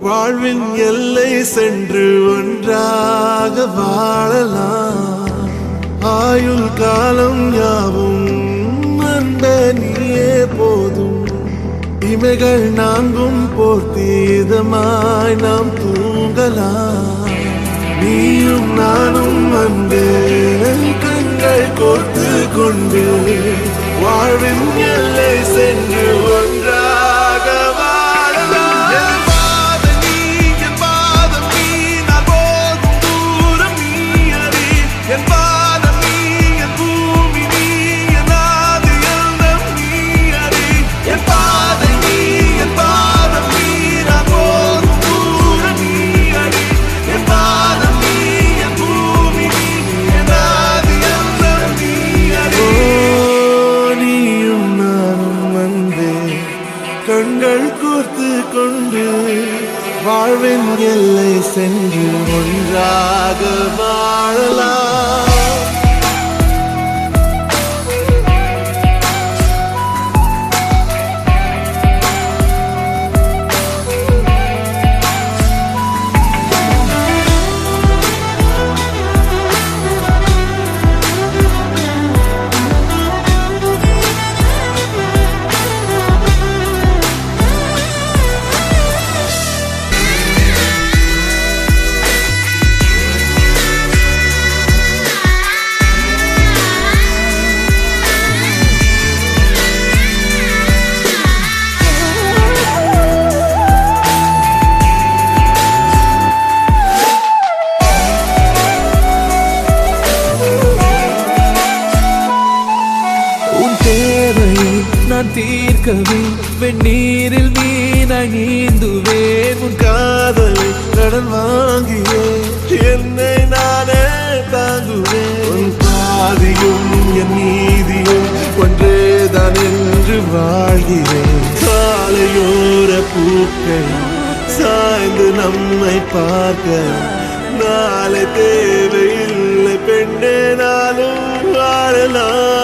வாழ்வின் எல்லை சென்று ஒன்றாக வாழலாம். ஆயுள் காலம் யாவும் அன்ப நீயே போதும். இமைகள் நான்கும் போர்த்தி இதமாய் நாம் தூங்கலாம். நீயும் நானும் அன்பே கண்கள் கோர்த்து கொண்டு வாழ்வின் எல்லை சென்று ஒன்றாக வாழலாம். என் பாதம் நீ, என் பாதம் நீ, நான் போகும் தூரம் நீ அறி. என் பாதம் நீ, என் பூமி நீ, என் ஆதி எல்லாம் நீ அறி. என் பாதம் நீ, என் பாதம் நீ, நான் போகும் தூரம் நீ அறி. என் பாதம் நீ, என் பூமி நீ, என் ஆதி எல்லாம் நீ அறி. நீயும் நானும் அன்பே கண்கள் கோர்த்து கொண்டு வாழ்வின் எல்லை சென்று ஒன்றாக வாழலாம். நான் தீர்க்கவே வெந்நீரில் மீனாய் நீந்துவேன். உன் காதலை கடன் வாங்கியே என்னை நானே தாங்குவேன். உன் பாதியும் என் நீதியும் ஒன்றேதான் என்று வாழ்கிறேன். சாலையோர பூக்கள் சாய்ந்து நம்மை பார்க்க நாளை தேவையில்லை பெண்ணே நானும் வாழலாம்.